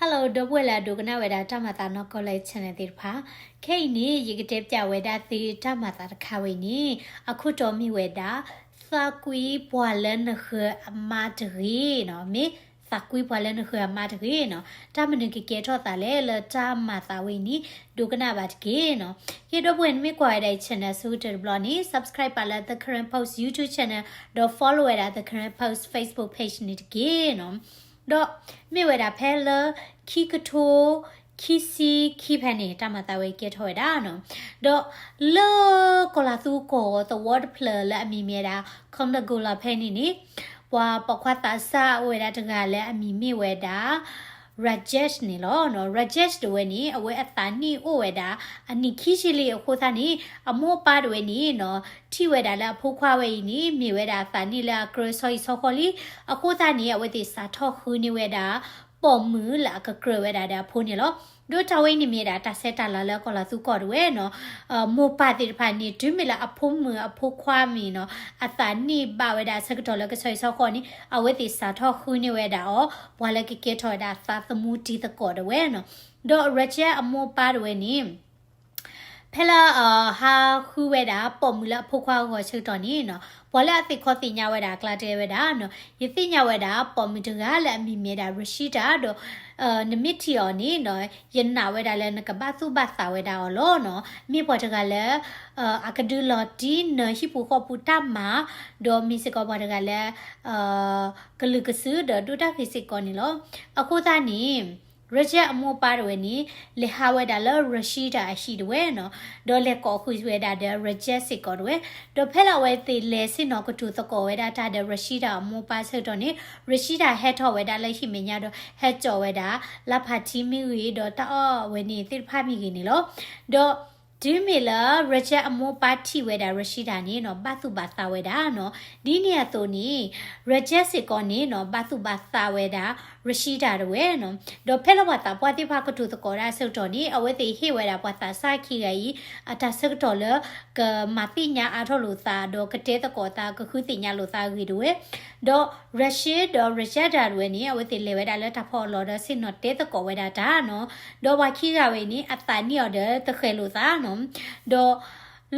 Hello, Dobwella Dugana Veda Tamata no college Chanadirpa. Kaini, Yigitepja Veda the Tamata Kawini, Akutomi Veda, Sakui Poilen her matri, no me, Sakui Poilen her matri, no, Tamaniki Keto Tale, Tamata Wini, Dugana Vatgino. You when me quite a channel suited blonny, subscribe at the current post YouTube channel, do follow it at the current post Facebook page again. တော့မြေဝဲတာဖဲလခီကထိုခီစီခီဖန်နေတာမတာဝဲကဲထော်တာနော်တော့လောကလာသူကိုthe word play และအမီမြဲတာခွန်ဒဂူလာဖဲနေနေပွာပခွတ်တာစာဝဲတာတကလည်းအမီမြေဝဲတာ Rajesh နေလို့နော် Rajesh တွေနေအဝဲအတန်နီအိုဝဲတာအနိခိရှိလေးအခုသားနေအမောပါတွေနေနော်ထိဝဲတာလားဖိုးခွားဝဲနေမြေဝဲတာတန်နီလားကရဆိုီဆောခလီအခုသားနေအဝဲတိစာထော့ခူနေဝဲတာပေါ်မူလာကကရဝဲတာဖိုးနေလို့တို့တဝိနေမြေတာတဆက်တာလာလဲကောလာသူကောတွေနော်မောပါတိဖာနေဒွမီလာအဖိုးမူအဖိုးခွားမီနော်အတန်နီပါဝဲတာစကတော်လဲကဆိုီဆောခေါနေအဝဲတိစာထော့ခူနေဝဲတာဩဘွာလဲကကဲထော်တာသာသမူတီတကောတွေနော်တော့ရချအမောပါတွေနေဖဲလာဟာခူဝဲတာပေါ်မူလာဖိုးခွားကိုချက်တော်နေနော်ဘွာလဲအသိခေါ်တင်ညာဝဲတာကလာတဲဝဲတာနော်ယသိညာဝဲတာပေါ်မူတကလည်းအမိမြဲတာရရှိတာတော့နမစ်တီော်နေနော်ယနာဝဲတာလည်းကဘာသူဘာသာဝဲတာလောနော်မြေပေါ်တကလည်းအကဒူလော်တီနဟိပူခေါပူတမဒေါ်မီစကောပေါ်တကလည်းကလုကဆူဒဒူတာဖီစစ်ကောနေလောအခုသားနေရကြအမောပါရဝနီလေဟာဝဒါလရရှိတာရှိတယ်နော်ဒေါ်လက်ကောခွေဝဲတာတဲ့ရကြစစ်ကောတယ်ဒေါ်ဖဲလာဝဲတေလဲစင်နော်ကတူသကောဝဲတာတဲ့ရရှိတာအမောပါဆက်တော့နေရရှိတာဟက်ထော်ဝဲတာလက်ရှိမညာတော့ဟက်ကြော်ဝဲတာလဖတ်ချီမီဝီဒေါ်တော့ဝဲနေတိဖာမီကင်းနေလို့ဒေါ်ဒီမီလာရချအမောပါတီဝဲတာရရှိတာနေနော်ဘတ်သူဘာသာဝဲတာနော်ဒီနေရာတော့နေရချစစ်ကောနေနော်ဘတ်သူဘာသာဝဲတာရရှိတာတွေနော်ဒေါ်ဖဲလဝတာပွားတိဖာကထုတကောရာဆုတ်တော်နေအဝဲတိဟေဝဲတာပွားတာစာခိကကြီးအတဆုတ်တော်လကမတိညာအထောလို့သာဒေါ်ကတဲတကောတာကခုတိညာလို့သာကြီးတွေဒေါ်ရရှိဒေါ်ရချတာတွေနေအဝဲတိလေဝဲတာလက်ထဖော်လော်ဒစင်နော်တဲတကောဝဲတာဒါနော်ဒေါ်ဝခိကဝဲနေအတန်နီော်တဲ့တခဲလို့သာနော်ဒေါ်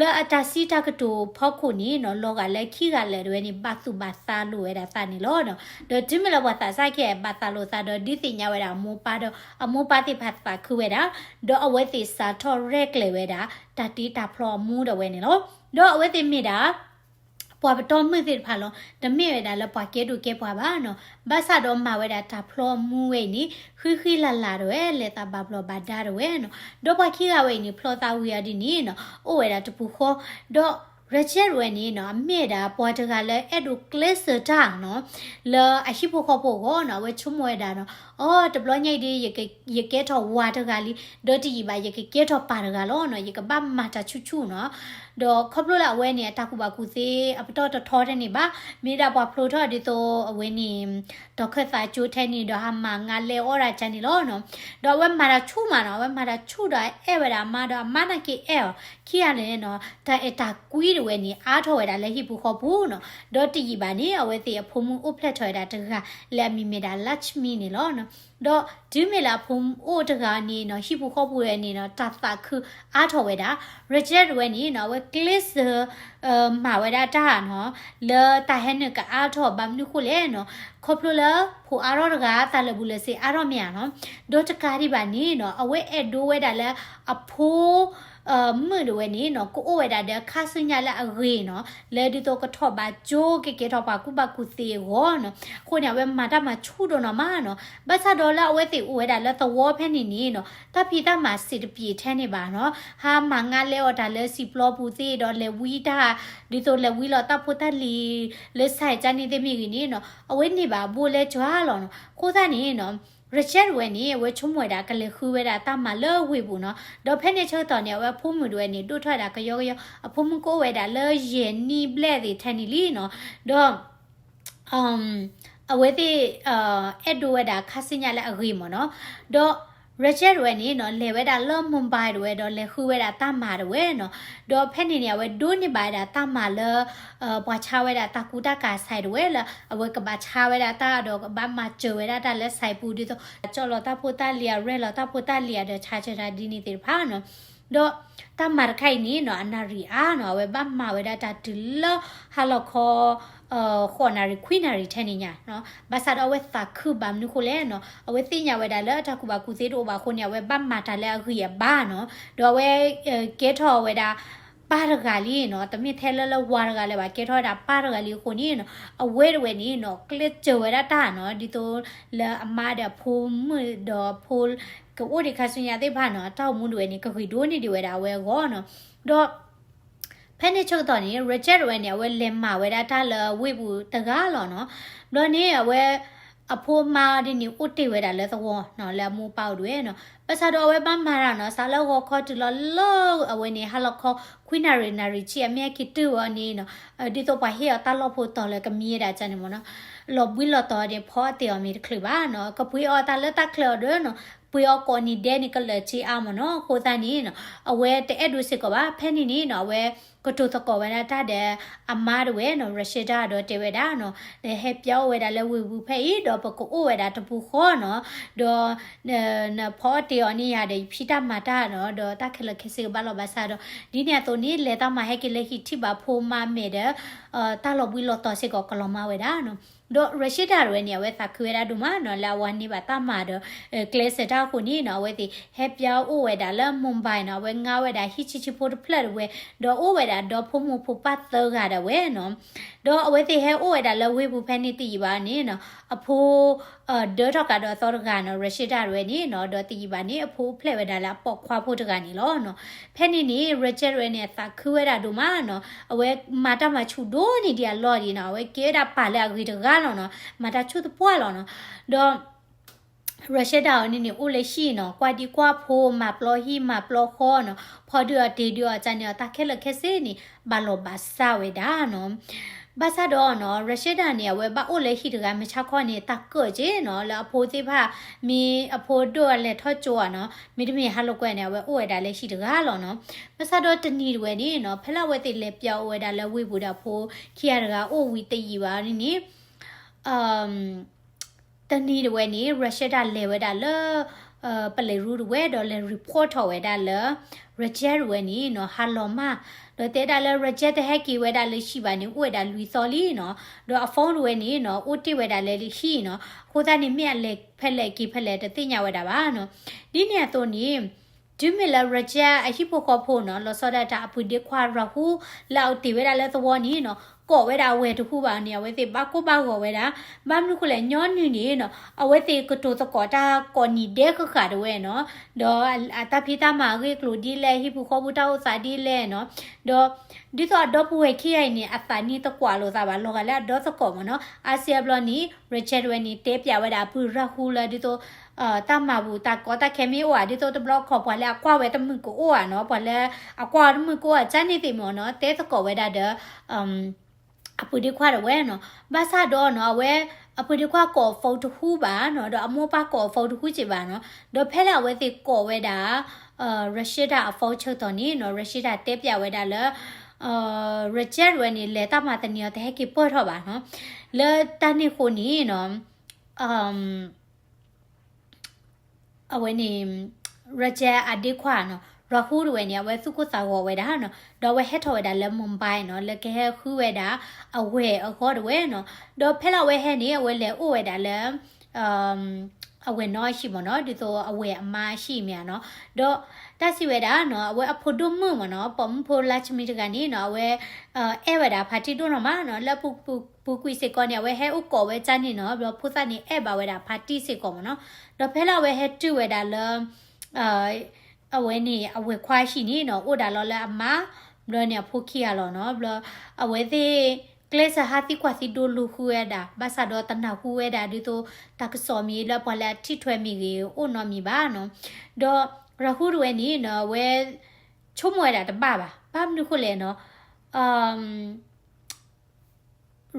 လာအတစီတကတူဖောက်ခုနီနော်လောကလည်းခိကလည်းတွေနေဘတ်သူဘတ်သာလို့ရတာစနေလို့နော်ဒေါ်ဒီမလဘတာဆိုင်ခဲ့ဘတ်သာလို့သာဒေါ်ဒီတင်ညာဝဲတာမောပါတော့အမောပါတိဖတ်ပါခုဝဲတာဒေါ်အဝဲတိစာထော်ရက်လေဝဲတာတတိတာဖလော်မူတော့ဝဲနေလို့ဒေါ်အဝဲတိမိတာပွားတော်มือสิဖာလုံးတမေဝဲတာလပွားကဲတူကဲပွားပါနော်ဘာသာတော့မှာဝဲတာတာဖလော်မူဝဲနီခိလာလာတော့လေတာဘာဖလော်ဘာဒါတော့ဝဲနော်ဒေါ်ပွားခိကဝဲနီဖလော်တာဝီယာဒီနီနော်အိုဝဲတာတပူခေါ်ဒေါ်ရချက်ဝဲနီနော်အမေတာပွားတကလည်းအဲ့ဒိုကလစ်စတာနော်လာအရှိဖို့ခေါ်ဖို့ကောနော်ဝဲချုံဝဲတာနော်အော်တဘလညိတ်ဒီရကဲထော်ဝါတကလီဒေါ်တီဘာရကဲထော်ပါတကလောနော်ရကဘာမတာချူချူနော်ဒေါ်ခပလိုလာဝဲနေတခုပါကူစေအပတော့ထောတဲ့နေပါမိတာပွားဖလိုထောဒီတော့အဝဲနေဒေါ်ခက်စာချိုးထဲနေတော့ဟာမငါလေဩရာချန်နေလောနော်ဒေါ်ဝဲမာတာချူမာနော်ဝဲမာတာချူတာအဲ့ဝဲတာမာတော့မာနကေအဲ့ခိရနေနော်ဒါအတာကွီးတွေနေအားထော်ဝဲတာလက်ဟိဘူးခေါ်ဘူးနော်ဒေါ်တီပါနေအဝဲတေအဖုံမှုဥဖလက်ထော်တာတကလက်မီမီတာလက်ချမီနေလောနော်တော့ဒီမီလာဖုံအိုတကနေနော်ဟိဘူးခေါ်ဘူးရဲ့နေနော်တာတာခုအားထော်ဝဲတာ reject ဝဲနေနော်ဝဲ click မှာဝဲတာတာနော်လေတာဟဲ့နကအားထော်ဘမ်နုခုလေနော်ခေါပလိုလာဖိုအားရောကတာလဘူးလေစီအားရောမြန်နော်ဒေါ်တကာရီပါနေနော်အဝဲအဲ့ဒိုးဝဲတာလဲအဖိုးมือด้วยนี่เนาะกูโอเวดาเดคาสุญญาละอเรเนาะเลดิโตก็ทอบาโจเกๆทอบากูบากูเตโหเนาะคนเนี่ยเวมาตามาชูโดเนาะมาเนาะบัสดอละเวติโอเวดาละตะวอแพ่นี่เนาะตาพีตามาสิตปีแท้นี่บาเนาะหามางาเลอดาเลสิปลอปูเตดอเลวีดาดิโตเลวีลอตาพุตาลีเลใส่จานี่เตมีกินี่เนาะเอาไว้นี่บาบูเลจวาลอเนาะโคตานี่เนาะรเชตเวนี่เวชุมเวดากะเลคือเวดาตามมาเลอวิบุเนาะดอเพเนเชอตอนเนี่ยเวพุ่มมือด้วยนี่ดูถอยดากะยอกอพุ่มก็เวดาเลอเย็นนี่แบลดิแทนี่ลีเนาะดอเอาไว้ที่เอ็ดดูเวดาคาสิญญาละอรีมเนาะดอ reject we ni no le we da lo mumbai we do le khu we da ta ma we no do phe ni ne we do ni ba da ta ma le bwa cha we da ta ku ta ka sai we la we ka ba cha we da ta do ba ma che we da le sai pu di to cho lo ta pu ta lia re lo ta pu ta lia de cha cha da di ni ti pha no do ta mar khai ni no anari a no we ba ma we da ta di lo ha lo kho khonari queenary ထဲနေညာနော်ဘာသာတော့ဝဲသာခုဘာမနုခိုလဲနော်အဝဲသိညာဝဲဒါလဲတခုဘာကုသေးတော့ဘာခုညာဝဲဘာမာတာလဲအခုရဘာနော်တော့ဝဲကဲထော်ဝဲဒါပါရဂါလီနော်တမစ်ထဲလဲလဲဝါရဂါလဲဘာကဲထော်ဒါပါရဂါလီခုနီနော်အဝဲဝဲနီနော်ကလစ်ချဝဲဒါတာနော်ဒီတော့လဲအမဒါဖုံးတော့ဖိုးကအိုဒီခါစင်ရတဲ့ဘာနော်တောက်မှုတွေနီကခွေဒိုးနေဒီဝဲဒါဝဲကောနော်တော့ဖဲနေချုပ်တော့နေ reject ဝဲနေဝဲလင်မာဝဲဒါတာလဝိဘူးတကားလောနော်တော့နေဝဲအဖိုးမာဒီနီဥတီဝဲဒါလဲသဝနော်လဲမူပေါတွေနော်ပစာတော့ဝဲပမာရနော်စာလောက်ခေါ်တူလောအဝဲနေဟာလောက်ခေါ် queenary nary ချီအမြဲကတူဝနေနော်ဒီတော့ပါဟေတာလောက်ဖို့တော်လဲကမီးတာချန်နေမနော်လောဘွီလောတော်တဲ့ဖောတေအမီခလပါနော်ကပွေအော်တာလက်တခလဒနော်ပွေအော်ကိုနီဒဲနီကလချီအာမနော်ခိုတန်နီနော်အဝဲတဲ့ဒုစစ်ကပါဖဲနီနီနော်ဝဲကတူတကောဝဲတာတဲ့အမားတွေနော်ရရှိတာတော့တေဝဲတာနော်ဟဲပြောဝဲတာလဲဝူဘူးဖဲဤတော့ပကိုဝဲတာတပူခေါ်နော်တော့နဖောတေအနီရတဲ့ဖိတမတာနော်တော့တခလခစီဘာလောဘာစာတော့ဒီနေတော့နီလေတာမဟဲကလေခိတိပါဖိုမမေတဲ့တာလောဘွီလောတော်စစ်ကောကလောမဝဲတာနော်တော့ရရှိတာတွေနေဝဲသခွေရဒူမနော်လာဝန်နေပါတမတော့ကလစ်စတာခုနီနော်ဝဲဒီဟဲပြောအိုဝဲတာလဲမွန်ဘိုင်နော်ဝဲငါဝဲတာဟီချီချီဖို့ဖလက်ဝဲတော့အိုဝဲတာတော့ဖုံမဖူပတ်သောကတဲ့ဝဲနော်တော့အဝဲဒီဟဲအိုဝဲတာလဲဝဲဘူးဖဲနေတီပါနေနော်အဖိုးဒေါ်တော့ကတော့သောကနော်ရရှိတာတွေနေနော်တော့တီပါနေအဖိုးဖလက်ဝဲတာလာပေါ့ခွာဖို့တကနေလောနော်ဖဲနေနေ reject ရဲနေသခွေရဒူမနော်အဝဲမာတာမချူဒိုနေဒီလော်ဒီနော်ဝဲကဲတာပါလဲအဂီတကလောနော်မာတာချူတပွားလောနော်တော့ရရှိတာအနေနဲ့ဦးလေးရှိနော်ကွာဒီကွာဖိုးမပလော်ဟီမပလော်ခေါ်နော်ဖော်ဒီတေဒီအချန်ရတာခဲလခဲစေနီဘာလောဘာစာဝဲတာနော်ဘာသာတော့နော်ရရှိတာနေဝဲဘာဦးလေးရှိတကမချခေါ်နေတာကော့ကျေနော်လာအဖိုးသေးဖာမီအဖိုးတို့လည်းထော့ကြောနော်မိတမီဟာလောက်ကွဲနေဝဲဦးဝဲတာလည်းရှိတကားလောနော်ဘာသာတော့တနီဝဲနေနော်ဖလက်ဝဲတိလည်းပြောင်းဝဲတာလည်းဝိဘူးတာဖိုးခီရတကအိုဝီတည်ပါနီတနီဝဲနေရရှိတာလေဝဲတာလေပလေရူဝဲတော့လေ report ထော်ဝဲတာလေ reject ဝဲနေနော်ဟာလောမတော့တဲ့တာလေ reject ဟဲကီဝဲတာလေရှိပါနေဥဝဲတာလူစော်လီနော်တော့အဖုန်းဝဲနေနော်ဥတိဝဲတာလေရှိနော်ခိုးသားနေမြက်လေဖက်လေကီဖက်လေတသိညာဝဲတာပါနော်ဒီနေတော့နေဒူမီလာရဂျာအဟိပိုကောဖိုနော်လောစောဒတာအပူဒီခွာရဟူလောက်တီဝဲတာလေသဘောနီနော်ကောဝဲတာဝဲတခုပါနေဝဲတိဘာကိုဘာကောဝဲတာဘာမလို့ခလဲညောနီနေနော်အဝဲတိကတိုတကောတာကောနီဒဲခခါတဝဲနော်တော့အတဖိတာမာရီကလူဒီလေဟိပိုကောဘူတာဥစာဒီလေနော်တော့ဒီတော့တော့ပွေခိရိုင်နေအတာနီတကွာလို့သာပါလောကလည်းတော့တကောမနော်အာဆီယဘလနီရချက်ဝဲနီတေပြဝဲတာပူရဟူလာဒီတော့တာမဘူးတာကောတာခဲမီဝါဒီတော့တဘလခေါ်ပွားလဲအကွာဝဲတမကိုအိုอ่ะနော်ပွားလဲအကွာတမကိုอ่ะချန်နေတိမောနော်တဲတကောဝဲတာအပူဒီခွာရဝဲနော်ဘာသာတော့နော်ဝဲအပူဒီခွာကောဖုတ်တခုပါနော်တော့အမောပါကောဖုတ်တခုချင်ပါနော်တော့ဖဲလာဝဲတိကောဝဲတာရရှိတာအဖောက်ချုပ်တော့နေနော်ရရှိတာတဲပြဝဲတာလဲreject ဝဲနေလေတာမတနီရတဲ့ကိပေါ်တော့ပါနော်လဲတန်နေခုနီနော်အဝဲနေ reject အဒီခွာနော်ရခုရဝဲနေဝဲစုကုစာဝဝဲတာနော်တော့ဝဲဟက်ထော်ဝဲတာလဲမွန်ဘိုင်နော်လဲကဲခူးဝဲတာအဝဲအခေါ်ဝဲနော်တော့ဖဲလာဝဲဟဲနေဝဲလဲအိုဝဲတာလဲအဝဲနော်ရှိမနော်ဒီတော့အဝဲအမရှိမြနော်တော့တစီဝဲတာနော်အဝဲအဖို့ဒုံမမနော်ပမ်ဖိုလာချမီတကနေနော်ဝဲအဲဝဲတာဖာတီတို့နော်မနော်လက်ပူကွီစေကောနေဝဲဟဲဥကောဝဲချန်နေနော်ဘလဖုသနေအဲပါဝဲတာဖာတီစေကောမနော်တော့ဖဲလာဝဲဟဲတူဝဲတာလဲအဝဲနေအဝဲခွာရှိနေနော်ဥဒါလောလဲအမဘလနေဖိုခီရလောနော်ဘလအဝဲသေးကလစဟာတိကွာစီဒိုလူခူရတာဘာသာတော့တနာခူရတာဒီတော့တကစောမီလပလာထိထွဲမီကြီးအိုနော်မီပါနော်တော့ရခုရဝဲနေနော်ဝဲချုံမွဲတာတပပါဘာမလို့ခုလဲနော်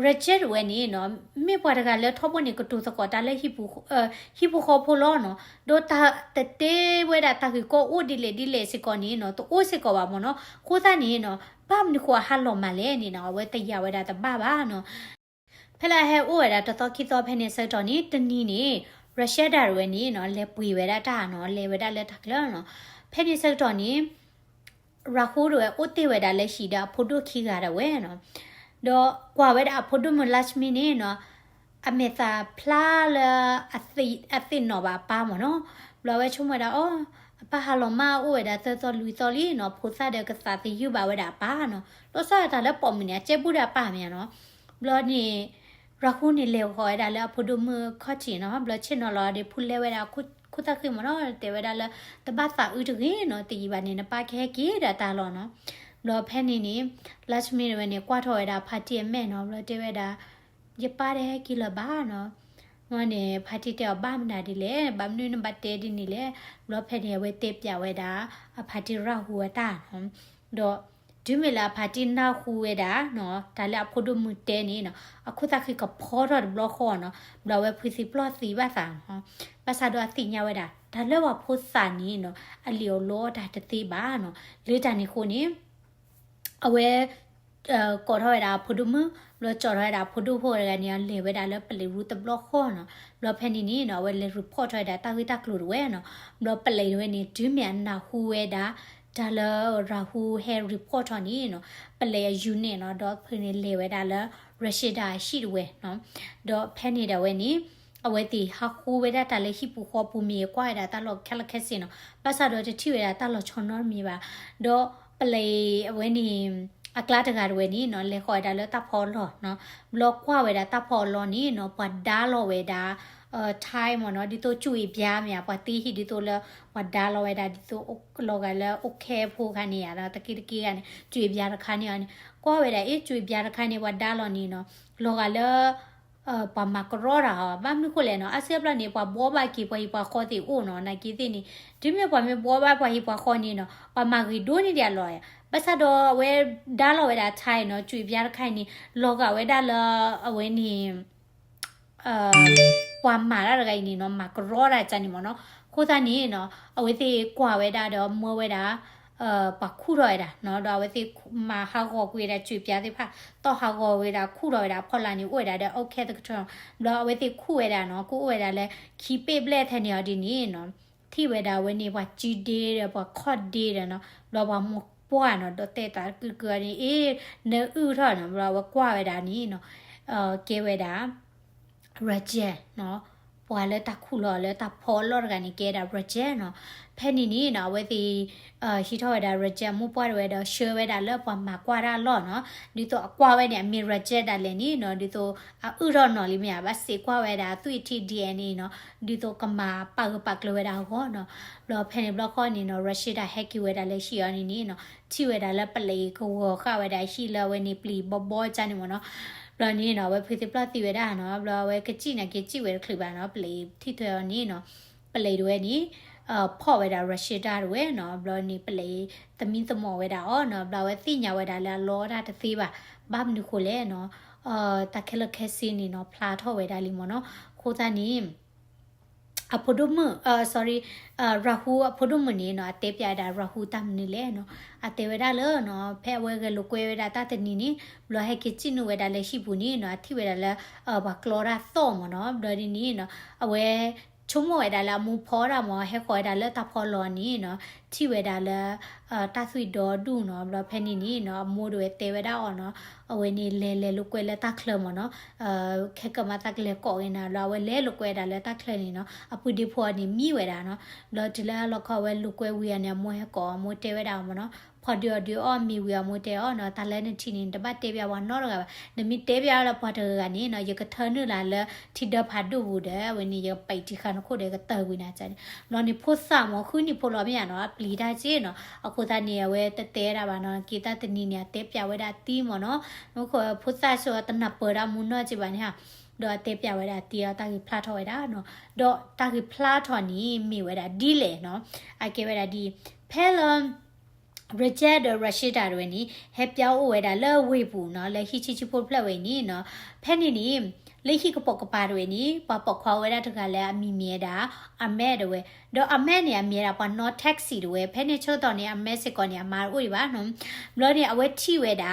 reject เวนี่เนาะไม่ปวดกันแล้วทบวันนี้ก็ตัวสะกดได้เลยฮิปุคอโพลเนาะโดตาเตเวดาตาคือก็อูดิเลสิก่อนนี้เนาะตัวอูสิก่อนว่ามั้งเนาะคู่ตานี้เนาะบ้ามนี่กว่าฮัลโหลมาเลยนี่เนาะเวตยาเวดาตาบ้าเนาะเพลาเฮอูเวดาตอคิดต่อเพเนเซตอนนี้ตนี้นี่รัสเซียดาเวนี่เนาะเลปุยเวดาตาเนาะเลเวดาเลทักแล้วเนาะเพเนเซตอนนี้ราคูรวยอุติเวดาเลชีดาพุดุคีกาดเวเนาะดอกว่าเวดาพุดุมุลัชมินีเนาะอเมซาพลาเลอติเนาะบาปามเนาะเราเวชุมเวดาอ๋อปะฮาลมาอูเวดาเตอลุยตอลีเนาะพุซาเดกสาติยูบาเวดาปาเนาะโลซาตาเลปอมเนี่ยเจ็บุดาปาเมียเนาะบลอนี่ราคูนี่เลวคอยดาเลพุดุมือข้อจีเนาะบลอเชนอลอเดพุเลเวดาคุตาคือมันเนาะเตเวดาเลตบาสาอุตกีเนาะตีบานี่นะปาแค่กีดาตาลอเนาะรอแพนี่นี่ลัชมีเวนี่กว่าถอยดาพาตีแม่เนาะรอเตเวดาเยปาเดกิลบ้าเนาะวันนี้พาตีเตอบ้ามนาดิเลบ้ามนู่นบัดเตดินี่เลรอแพนี่เวเตปยาเวดาพาตีราหัวตาเนาะดอดูเวลาพาตีนาหัวดาเนาะแต่ละพอดูมือเตนี่เนาะคุตาคือกับพอรอดบล็อกคอเนาะเราเวพิสิปลอดสีบ้าสามเนาะภาษาดอสิญญาเวดาถ้าเรียกว่าพุทธานี้เนาะอเลียวโลดาตติบ้าเนาะหรือจานี่คนนี้เอาไว้กดเท่าไหร่พุดุมือเราจอดเท่าไหร่พุดุพวกอะไรเนี่ยเลยเวลาเราไปเลยรู้ตบล็อกข้อเนาะเราแผ่นนี้เนาะเวลารีพอร์ตเท่าไหร่ตาวิตากลุ่มเว้เนาะเราไปเลยด้วยนี่จุ่มยันนาหูเวดาดาลราหูเฮรีพอร์ตนี้เนาะไปเลยยูเนเนาะดอกเพื่อนเลยเวลาเรารัชดาชีดเวเนาะดอกแผ่นนี้เดี๋ยววันนี้เอาไว้ตีฮักคูเวดาตาเลยฮิปุขอปูมีกว่าดาตาลอกแค่ละแค่สิเนาะภาษาดอกจะที่เวดาตาลอกชนนมีบ่าดอกไปเลยเอาไว้นี่อากลาตกาดเวนี่เนาะเลยคอยดาเลตาพอลเนาะบล็อกว่าเวดาตาพอลนี่เนาะปัดดาลเวดาไทม์เนาะดิโตจุยบยามีปะตีฮิดิโตเลปัดดาลเวดาดิโตโลกาเลโอเคพูคันนี่อ่ะตะกี้กันจุยบยาคันนี่ก็เวดาจุยบยาคันนี่วัดดาลนี่เนาะโลกาเลปามากรอราบ้ามีคนเลยเนาะอาเซียบลานี่ปาบัวบากีปาฮิปาคอติโอเนาะนากีตินี่ดิเมปาเมบัวบาปาฮิปาคอนี่เนาะปามากีโดนี่เดียลอยภาษาดอเวดาลเวดาไทยเนาะจุยบยาไข่นี่โลกาเวดาลเวนี่ความหมายอะไรนี่เนาะมากรอราจันนี่มั้งเนาะโคตานี่เนาะเอาไว้ที่กว่าเวดาเดอมัวเวดาปักคู่รอยดาเนาะดาวไว้ที่มาหากอกเวดาจุยบยาที่พาต่อหากอเวดาคู่รอยดาพอลานี่เวดาเดอโอเคตะกตรดาวไว้ที่คู่เวดาเนาะคู่เวดาเลยคีเปเบลแทนเนี่ยดีนี่เนาะที่เวดาเวนี่ว่าจีเดย์ว่าคอดเดย์เนาะเราว่ามุกป่วยเนาะดอเตตาคือนี่เนื้ออื้อเท่าเนาะเราว่ากว่าเวดานี่เนาะเกเวดาreject เนาะปวาเลตาคูลอเลตาพอลอร์กันนี่เกดา reject เนาะแพ่นี่เนาะเวทีฮิทอเวดา reject มูปวาเวดาเชื่อเวดาเลปมากว่าดาลอเนาะดิโตกว่าเวเนี่ยมี reject ดาเลนี่เนาะดิโตอือรอเนาะลิเมียบาสิกว่าเวดาตุยที DNA เนาะดิโตกมาปากเลเวดาก็เนาะรอแพ่นี่บล็อกข้อนี่เนาะรัชดาแฮกกิเวดาเลชิอนี่เนาะที่เวดาเลปเลก็ข้าเวดาชิเลเวนี่ปลีบอจันนี่เนาะบลอนี่เนาะเวพิสิปลาติเวดาเนาะบลอเวกจินะเกจิเวคลิบาเนาะเปลที่ตัวนี้เนาะเปลด้วยนี่พ่อเวดารัชดาด้วยเนาะบลอนี่เปลตมินตมอเวดาอ๋อเนาะบลอเวติญาเวดาละลอดาตะซีบะบ้ามนิโคเลเนาะตะเคลเคซีนี่เนาะพลาทอเวดาลิมเนาะโคตานี่อพอดุมsorry ราหูอพอดุมนี่เนาะเตปยาดาราหูตามนี่เลยเนาะเตเวดาเลยเนาะแพ้เวกลูกเวดาตาเตนี่นี่บลอให้กิจินูเวดาเลชิบุนี่เนาะที่เวดาละบักคลอราโซมเนาะบลอนี่เนาะเอาไว้ชุ่มเวดาละมูพอรามอให้คอยดาละตาพอลอนี่เนาะที่เวดาละตาสุยดอดูเนาะบลอแพนี่เนาะมูดูเตเวดาอ๋อเนาะเอาไว้นี่เลลูกเวละตาเคลมเนาะแค่กมาตาเคลก่อเองนะเราเวเลลูกเวดาละตาเคลนี่เนาะอปุดิพอนี่มีเวดาเนาะเราจะละเราเขาเวลูกเวเวียเนี่ยมัวให้ก่อมัวเตเวดาเนาะพอเดียวอ้อมีเวียมูเตอเนาะตาเลนทีนี่ตบัดเตเบียวันนอร์กับเนมิเตเบียละพอเธออันนี้เนาะยกเธอเนื้อละเลยที่เดพัดดูบูเดวันนี้ยกไปที่คันโคเดก็เตอวินาจันเรานี่พูดสามว่าคือนี่พูดเราไม่เนาะปลีได้จีเนาะเอาโคตาเนี่ยเวตเตระบาเนาะกีตาตนีเนี่ยเตปยาเวดาตีมเนาะมันก็พูดสาชัวตนับเปิดามุนเนาะจีบันเนี่ยดอเตปยาเวดาเตียตาคือพลาทอเวดาเนาะดอตาคือพลาทอนี้มีเวดาดีเลยเนาะไอเกเวดาดีเพล reject the rashida တွေနီဟဲပြောင်းဝဲတာလဲဝေဘူးเนาะလဲဟိချီချီဖို့ဖလက်ဝဲနီเนาะဖဲနေနီလေခိကပကပါတွေနီပပခွာဝဲတာတကလဲအမီမြဲတာအမဲတွေတော့အမဲနေအမြဲတာပ not taxi တွေဖဲနေချို့တော့နေအမဲစစ်ကောနေအမာဥဒီပါနော်ဘလို့နေအဝဲထိဝဲတာ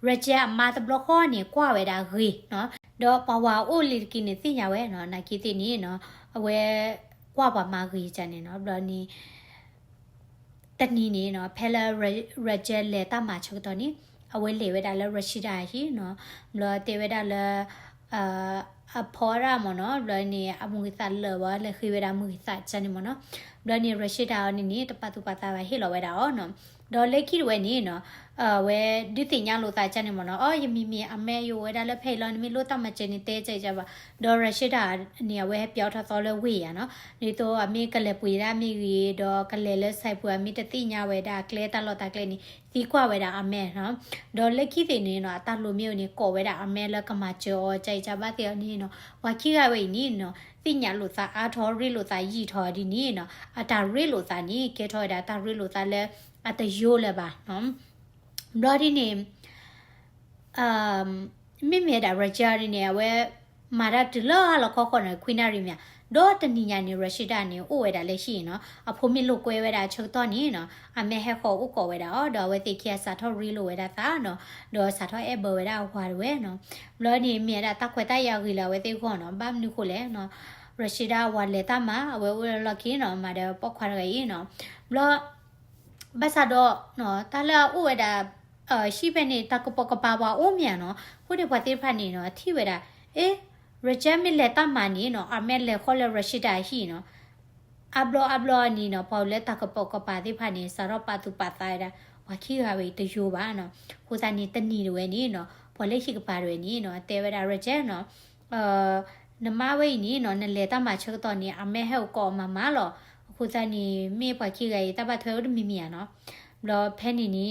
reject အမာတဘလခေါနေကွာဝဲတာဂေเนาะတော့ပဝါအိုလီကီနေသိညာဝဲเนาะနာကီတီနီเนาะအဝဲကွာပါမာဂေချန်နေเนาะဘလို့နေတနီနေเนาะဖဲလာ reject လေတာမှာချုပ်တော့နေအဝဲလေဝဲတာလဲ rashida ဟီเนาะဘလို့တေဝဲတာလဲအဖော်ရမနော်ဘလနေအမှုသလဝလေခိဝရမှုသချန်မနော်ဘလနေရရှိတာနီနီတပတ်တူပတ်တာပဲဟေလောဝဲတာနော်ဒေါ်လက်ခိဝဲနီနော်ဝဲဒီတင်ညာလို့သချန်မနော်အော်ယမီမီအမဲယဝဲတာလဲဖေလောနီမီလို့တမချင်နေတဲကြကြပါဒေါ်ရရှိတာနေဝဲပြောထသောလဲဝေးရနော်နေတော့အမေကလေးပွေရမိကြီးတော့ကလေးလဲဆိုင်ပွေမိတတိညာဝဲတာကလဲတလောတာကလေးနီဒီကွာဝဲတာအမဲနော်ဒေါ်လက်ခိတင်နေနော်အတလိုမျိုးနေကော်ဝဲတာအမဲလကမကျော်ကြိုက်ကြပါတဲ့နီနော်ဝါခိကဝဲနီနော်တိညာလို့သာအာထော်ရီလို့သာယီထော်ဒီနီနော်အတာရီလို့သာနီကေထော်တာတာရီလို့သာလဲအတယိုးလဲပါနော်ဘလဒီနေမိမေတာရဂျာရီနေဝဲမာရတလောလခေါခေါနေခွိနာရီမြဒေါ်တနီညာနေရရှိတာနေအိုဝဲတာလဲရှိနော်အဖိုမီလို့ကွဲဝဲတာချုပ်တော့နေနော်အမေဟဲခေါဥကောဝဲတာအော်ဒေါ်ဝဲတိခရစာထော်ရီလို့ဝဲတာသာနော်ဒေါ်စာထော်အဘဝဲတာဟွာဝဲနော်ဘလောနေမြေတာတခွဲတရောက်ကြီးလာဝဲတိခေါနော်ဘာမနုခိုလဲနော်ရရှိတာဝါလေတာမှာဝဲဝဲလကင်းနော်မာတော့ပောက်ခွာရည်နော်ဘလောဘာသာတော့နော်တလာဥဝဲတာရှိပဲနေတကပကပါဝါအိုးမြန်နော်ခုဒီဘတိဖတ်နေနော်ထိဝဲတာအေးreject မလဲတမနီနော်အမဲလဲခေါ်လဲရရှိတာဟီနော်အဘလောနီနော်ပေါ်လဲတကပကပါတိဖာနေစရောပါတူပါတိုင်းတာဝါခိဟာဝေတယိုပါနော်ကိုစားနေတနီတွေနီနော်ပေါ်လဲရှိကပါတွေနီနော်တဲဝဲတာ reject နော်နမဝိနီနော်နလဲတမချုပ်တော့နီအမဲဟဲ့ကောမမလောကိုစားနေမေပွားခိကရေတပတ်ထွဲဦးမီမီယာနော်ဘလောဖဲနီနီ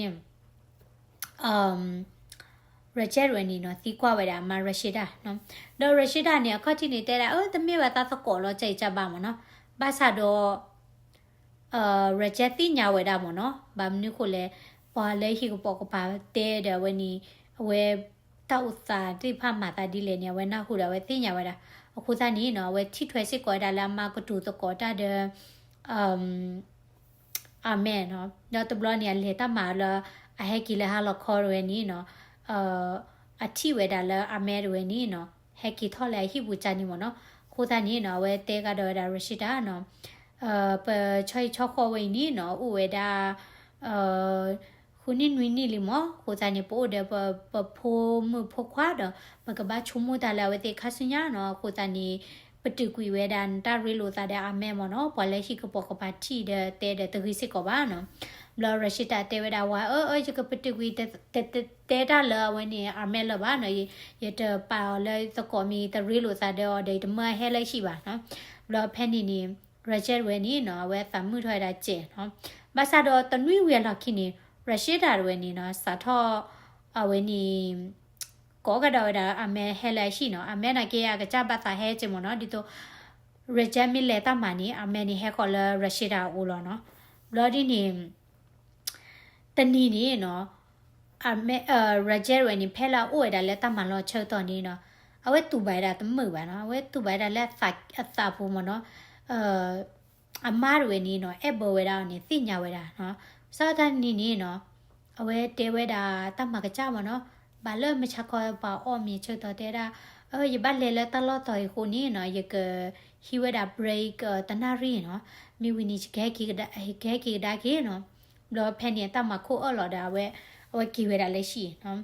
reject ရနေနော်သီးကွာဝဲတာမရရှိတာနော်ဒေါ်ရရှိတာနေအခက်တိနေတဲ့တမေဝတာသကောလောကြိတ်ကြပါမနော်ဘာသာတော့reject တိညာဝဲတာမနော်ဘာမနုခိုလဲပွာလဲဟီကပေါကပါတဲတယ်ဝနီအဝဲတောက်စာတိဖမာတာဒီလေနေဝဲနာခုတာဝဲတိညာဝဲတာအခုစားနေနော်ဝဲထိထွဲစစ်ကောတာလာမကတူသကောတာအာမင်နော်တော့တဘလနေလေတမာလာအဟဲကီလာဟာလခေါ်ရနေနော်အထီဝဲတာလဲအမဲတွေနီနော်ဟက်ကီထော်လဲဟိဘူးချာနီမနော်ခိုးသားနီနော်ဝဲတဲကတော့ဒါရရှိတာနော်ပချွိချောခေါ်ဝဲနီနော်ဥဝဲတာခုနီနွီနီလီမခိုးသားနီပို့တယ်ပဖိုးမဖိုခွာတော့မကဘာချုံမတာလဲဝဲတဲခါစညာနော်ခိုးသားနီပတူကွေဝဲဒန်တာရီလိုသားတဲ့အမဲမနော်ပေါ်လဲရှိကပေါကပါတီတဲ့တဲတခိစစ်ကောပါနော်ဘလော်ရရှိတာတဲဝဲတာဝါချကပတူကွေတဲတာလာဝဲနေအမဲလပါနော်ရတပါလဲသကောမီတရီလိုသားတဲ့ဒေတမဟဲလဲရှိပါနော်ဘလော်ဖဲနီနီ reject ဝဲနေနော်ဝဲသမှုထွဲတာကျဲနော်ဘာသာတော့တနွိဝဲလောက်ခိနေရရှိတာဝဲနေနော်စာထောအဝဲနေကောကတော့ဒါအမဲဟဲလဲရှိနော်အမဲနာကေရကကြပတ်တာဟဲချင်မနော်ဒီတော့ reject မိလဲတမနီအမဲနေဟဲခေါ်လဲရရှိတာဦးလောနော်ဘလော်ဒီနေတနီနေနော်အမဲreject ဝဲနေဖဲလာဥဝဲတာလဲတမလောချုပ်တော့နေနော်အဝဲတူပိုင်တာတမှုပါနော်အဝဲတူပိုင်တာလဲဖိုက်အသာဖို့မနော်အမားတွေနေနော်အဘဝဲတာနေသိညာဝဲတာနော်စာတန်နေနေနော်အဝဲတဲဝဲတာတမကကြမနော်ဘာလဲမချခေါ်ပါအော်မြေချတော့တဲတာရပတ်လေလဲတလော်တော်ခုနေနော်ရကဟီဝဲတာ break တနာရီနော်မိဝီနီခဲကီဒါကေနော်လောဖက်နေတမခိုအော်လော်တာဝဲအဝဲကီဝဲတာလဲရှိနော်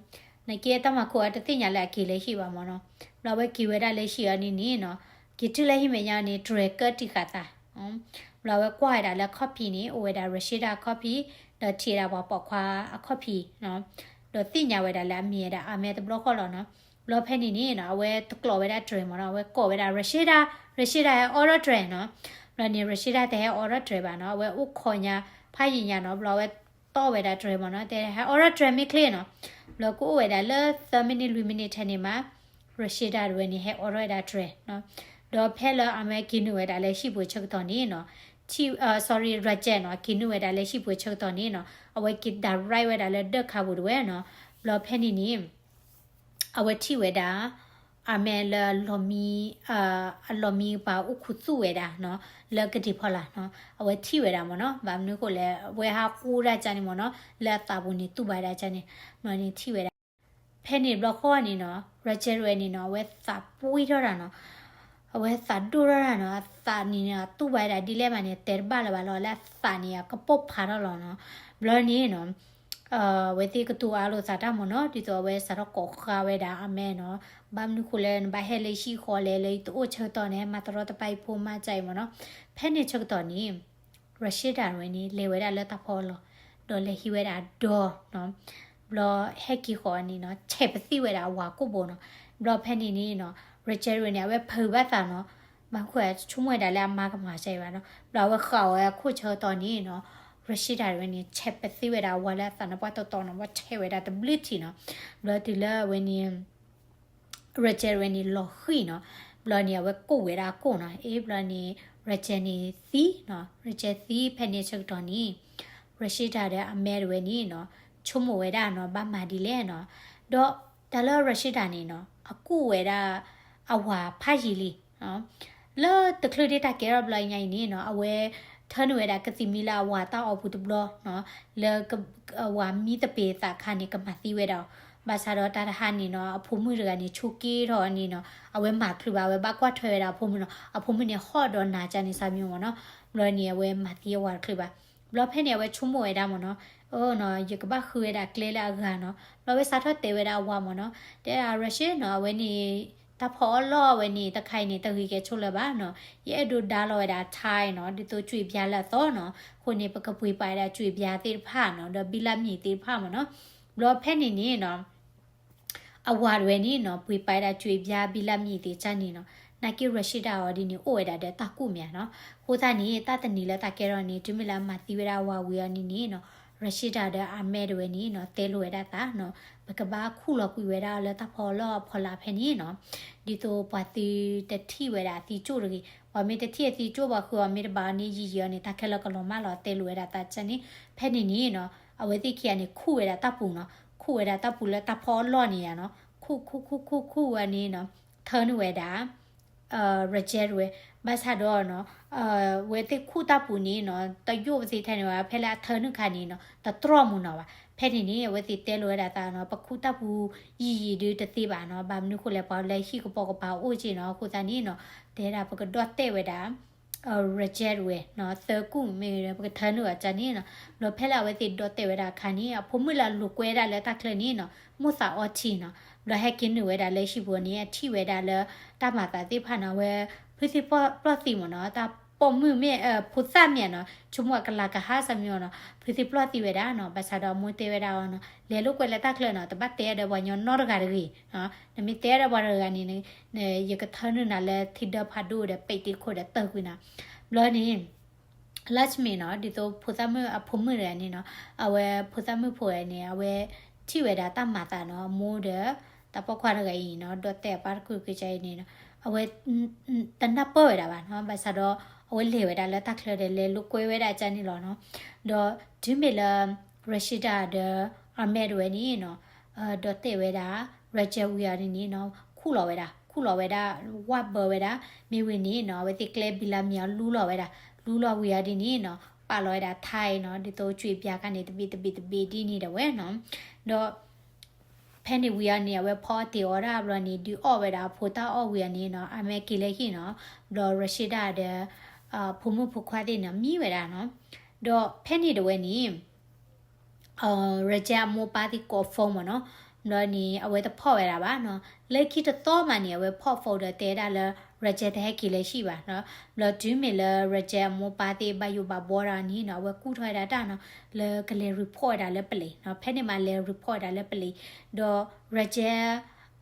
နကေတမခိုအတသိညာလဲကီလဲရှိပါမနော်လောဝဲကီဝဲတာလဲရှိရနေနေနော်ကီတလဲဟိမညာနေ tracker တိခတာလောဝဲကွာတာလဲ copy နေဝဲတာ rashida copy တော့ထီတာပေါ့ခွာ copy နော်တော့သိညာဝဲတာလဲမြဲတာအမဲတဘလော့ခေါ်လောနော်ဘလော့ဖဲနေနေနော်ဝဲတကလော်ဝဲတာ train မနော်ဝဲကော်ဝဲတာ rashida ရဲ့ order train နော်ဘလော့နေ rashida တဲ့ order train ပါနော်ဝဲဥခေါ်ညာဖိုင်ညာနော်ဘလော့ဝဲတော့ဝဲတာ train မနော်တဲ့ order train မိ clear နော်ဘလော့ကိုဝဲတာလဲ3 minute 2 minute ထဲနေမှာ rashida ဝဲနေ order တာ train နော်တော့ဖဲလာအမဲကင်းဝဲတာလဲရှိဖို့ချက်တော့နေနော် ชีsorry รเจเนาะกินด้วยได้เลยชิบวยเชิงตอนนี้เนาะเอาไว้กินดาไรไว้ได้เลยเด็กขาบุด้วยเนาะรอแพ่นี่เอาไว้ที่ไว้ได้อาเมลลอมีลอมีป่าอุคุสู้ไว้ได้เนาะแล้วก็ดีพอละเนาะเอาไว้ที่ไว้ได้มั้งเนาะแบบนี้ก็เลยเวลาคูได้จันนี่มั้งเนาะแล้วตาบุญนี่ตู้ใบได้จันนี่เนาะนี่ที่ไว้ได้แพ่นี่บล็อกข้อนี่เนาะรเจรวยนี่เนาะเว้ตาปุ้ยเท่านั้นเนาะเอาไว้สัตว์ดูแลเนาะสัตว์นี่เนาะตู้ใบได้ดีเลยมันเนี่ยเตะบ้าเลยบ้าแล้วสัตว์เนี่ยก็ปุ๊บพาเราเนาะบล็อกนี้เนาะเวทีก็ตัวอาลูสัตว์มันเนาะที่ตัวเวสัตว์ก็ข้าวเวดาอเมเนาะบางนุคุเลนบาเฮเลชีคอเลเลยตัวเชิดตอนนี้มาตลอดไปพูมาใจมันเนาะแพ่เนี่ยเชิดตอนนี้รัสเซียดาวันนี้เลเวดาเลตาพอลโดนเลฮิเวดาดอเนาะบล็อกเฮกิคอนี่เนาะเชฟซีเวดาวากุโบเนาะบล็อกแพ่นี่เนาะรเจอร์เนี่ยเว้เผื่อว่าตาเนาะบางคนชุ่มไว้ได้แล้วมากกับมาใจว่าเนาะเราว่าเขาคู่เชิดตอนนี้เนาะรชิดาวันนี้เชฟซีเวดาว่าแล้วตานะว่าตัวเนาะว่าเชฟเวดาตบลิทีเนาะแล้วทีละวันนี้รเจอร์วันนี้หล่อขึ้นเนาะแล้วเนี่ยว่ากู้เวดากู้เนาะแล้วนี่รเจนี่ซีเนาะรเจซีเพนเนเชิดตอนนี้รชิดาเดอเมริวันนี้เนาะชุ่มเวดาเนาะบ้ามาดีเลยเนาะดอกแต่ละรชิดานี่เนาะกู้เวดาအဝါဖာရီလီနော်လောတခလဒေတာကဲရဘလိုင်းငိုင်းနေနော်အဝဲထန်ဝဲတာကစီမီလာဝါတာအဘူးတဘလနော်လေဝါမီတပေတာခါနေကမသီဝဲတော့ဘာသာတော့တာဟာနေနော်အဖိုးမှုတွေကနေချူကီတော့နေနော်အဝဲမာခလပါဝဲဘကွာထွဲတာအဖိုးမှုနော်အဖိုးမှုနေဟော့တော့နာချနေစာမျိုးနော်ဘလောနေဝဲမာတီဝါခလပါဘလောဖဲနေဝဲချုံမဝဲတာမနော်အိုးနော်ယကဘခွေတာကလေလာကနော်ဘလောဝဲစာထတေဝဲတာဝါမနော်တဲ့ရရှိနော်ဝဲနေตาพอล่อไว้นี่ตะไคร่นี่ตะคือแกชุละบ้าเนาะเยอดูดาลอยดาทายเนาะดิตัวจุยပြละต้อเนาะคนนี่ปะกะปุยไปดาจุยပြติผาเนาะดบิลามีติผามเนาะบลอแพ่นี่เนาะอวาดเวนี่เนาะปุยไปดาจุยပြบิลามีติจันนี่เนาะนากิรชิดาอดินี่โอเอดาเดตะกุเมียเนาะโคตานี่ตาตะนี่ละตะแกรอนี่ดิมิลามาติเวดาวาเวนี่เนาะรชิดาเดอาเมดเวนี่เนาะเตลเวดาตาเนาะปะกะบาคู่ลอกุเวดาละตะพอลอพอลาแพ่นี่เนาะဒီတော့ပါတီတတိဝဲတာတီကျို့ရကြီးဘာမေတတိတီကျို့ပါခွာမေတဘာနေကြီးရနေတာခက်လကလုံးမလာတဲလွဲတာတချန်နေဖဲနေနေနော်အဝဲတိခိယနေခုဝဲတာတပ်ပူနော်ခုဝဲတာတပ်ပူလဲတပ်ဖောလော့နေရနော်ခုဝဲနေနော်ထန်ဝဲတာရဂျယ်ဝဲဘာသာတော့နော်ဝဲတိခုတပ်ပူနေနော်တယုတ်စီထိုင်နော်ဖဲလာထန်ခါနေနော်တတရမှုနော်ဖဲနေနေဝဲတိတဲလွဲတာတာနော်ပခုတပ်ပူရီဒီတတိပါနော်ဘာမနုခုလဲပါလဲရှိကပေါကပါအိုချီနော်ခုတနီနော်တဲတာပကတော့တဲဝဲတာreject ဝဲနော်သကုမေရပကထန်တော့ဂျာနေနော်လောဖဲလာဝဲတိတော့တဲဝဲတာခါနေဖုံမလာလူကွဲတာလဲတခလနေနော်မှုစာအော်ချီနော်လောဟက်ကင်းဝဲတာလဲရှိပေါ်နေအထိဝဲတာလဲတမတာတိဖာနော်ဝဲဖစီပလစီမနော်တာပုံမှုမြေဖုစမြေနော်ချုံမကလာကဟာစမြေနော်ဖစီပလစီဝဲတာနော်ဘာသာတော့မွတေဝဲတာနော်လဲလုကွဲလဲတခလနော်တပတ်တဲတဲ့ဘညနော်ရဂါရီနော်နမီတဲတဲ့ဘရဂါနီနေရကထနနာလဲထိဒဖာဒိုတဲ့ပိတ်တိခိုတဲ့တက်ကွနာလောနေလက်ချမီနော်ဒီတော့ဖုစမအဖုံမရနေနော်အဝဲဖုစမဖိုရနေအဝဲထိဝဲတာတမတာနော်မိုးတဲ့တပခွာရဂါရီနော်ဒတ်တဲ့ပါကုကချိုင်နေနော်အဝဲတနပ်ပေါ်ရတာပါနော်ဘာသာတော့အဝဲလေဝဲတာလဲတက်ခလတဲ့လဲလူကွဲဝဲတာချန်နေလောနော်တော့ဒီမီလာရရှိဒါတဲ့အမေဒဝဲနေနော်ဒတ်တဲ့ဝဲတာရဂျဝီယာနေနော်ခုလောဝဲတာဝတ်ဘဝဲတာမိဝင်းနေနော်ဝဲတိကလေဘီလာမီယာလူလောဝဲတာလူလောဝီယာဒီနေနော်ပါလောဝဲတာထိုင်နော်ဒီတော့ကျွေပြကနေတပိဒီနေတယ်ဝဲနော်တော့ဖဲနေဝီယာနေဝဲဖောတီအော်ရာဘလနေဒီအော်ဝဲတာဖိုတာအော်ဝီယာနေနော်အမေကီလေခိနော်တော့ရရှိဒါတဲ့ဖုံမှုဖခွားတဲ့နော်မိဝဲတာနော်တော့ဖဲနေတယ်ဝဲနေရဂျာမိုပါတီကောဖုံမနော်နော်နီအဝဲတဖော့ရတာပါနော်လက်ခိတတော့မှနေအဝဲဖော့ဖို့တဲ့တဲတာလဲရဂျက်တဲ့ကီလေးရှိပါနော်လော်ဒူးမီလာရဂျက်မိုပါတီဘယုဘဘောရာနီနော်ဝဲကူထွဲတာတာနော်လဲကလေး report တာလဲပလီနော်ဖဲနေမှာလဲ report တာလဲပလီတော့ရဂျက်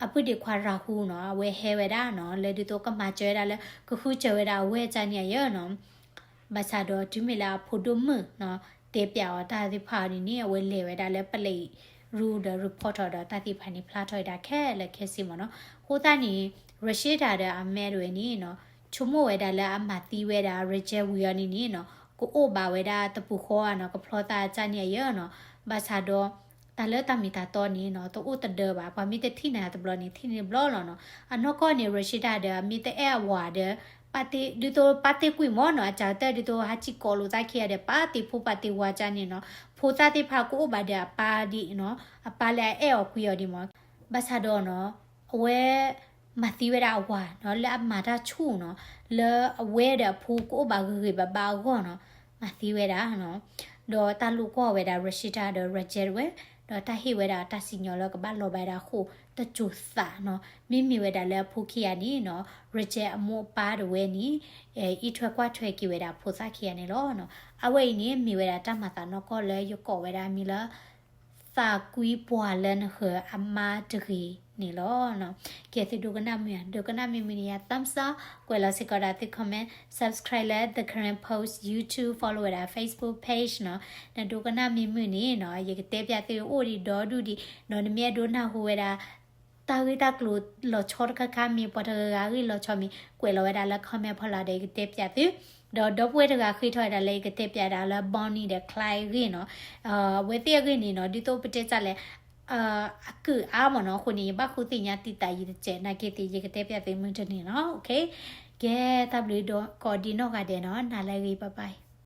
အပုဒီခွာရာခုနော်ဝဲဟဲဝဲတာနော်လဲဒီတော့ကမကျွဲတာလဲကခုကျွဲတာဝဲချန်ရရနော်ဘာသာတော့ဒူးမီလာဖိုဒိုမနော်တေပြောတာဒီဖာနီဝဲလေဝဲတာလဲပလီรูเดอร์รีพอร์ตดอตาติพันิพลาทอยดาแค่และแค่สิมเนาะโคตานี่รชิดาเดอเมรวยนี่เนาะ ชุโมเวดาละอามาตีเวดาเรเจวิยนี่นี่เนาะกูโอบาเวดาตะปูคอเนาะก็พลอตาจาเนี่ยเยอะเนาะบาซาโดตาเลตามีตาตอนนี้เนาะตัวอุตเดบาพามีแต่ที่ไหนตะบลอนี่ที่นี่บลอเนาะอันนก็เนี่ยเรชิดาเดมีแต่แอวาเดปาติดิโตปาติกุยมอเนาะจาเตดิโตฮัจิกอลูตาเคียเดปาติผู้ปาติวาจานี่เนาะผู้ตาติพากูโอบาเดปาดิเนาะปาเลแออกุยอดิมอบาซาโดเนาะเวมาตีเวดาวาเนาะและมาดาชูเนาะเลเวดาผู้กูบากือบาบาก็เนาะมาตีเวดาเนาะดอตาลูก็เวดาเรชิตาเดเรเจเวดอตาฮิเวดาตาสิญญลก็บาโลบาดาคูตะจุสาเนาะมิเวดาและผู้คียนี่เนาะเรเจอโมปาดเวนี่อีทวกว่าทวกิเวดาผู้ซาคียนี่เนาะเอาไว้นี่มีเวดาตามาตาเนาะก็เลยยกเวดามีละสากุยปัวเลนเหออามาตรีนี่ล้อเนาะเกียรติดูกันนะเมียดูกันนะมีมีเนี่ยตั้มซะกว่าเราสิกระดาษติคอมเมนต์ subscribe และ the current post YouTube follow เรา Facebook page เนาะนะดูกันนะมีมือนี่เนาะอยากเตะပြติโอดีดอดูดีเนาะเมียดูนะหัวดาตาวิตากลูหลอชอดค่ะมีปอเธอกาหลอชอมีกว่าเราเวดาละคอมเมนต์พอเราได้เตะပြติดอกเวทก็คือถอยได้เลยก็เตะပြดาละบอนนี่เดคลายกิเนาะเวทีกินี่เนาะดิโตปเตจะเลยคืออามเนาะคนนี้บ้าคุติญาติตายีเจนาเกติยีกเตปยาเตมึงจะนี่เนาะโอเคแกตับลีดอกอดีนอกกาเดเนาะนาลากีบ๊ายบาย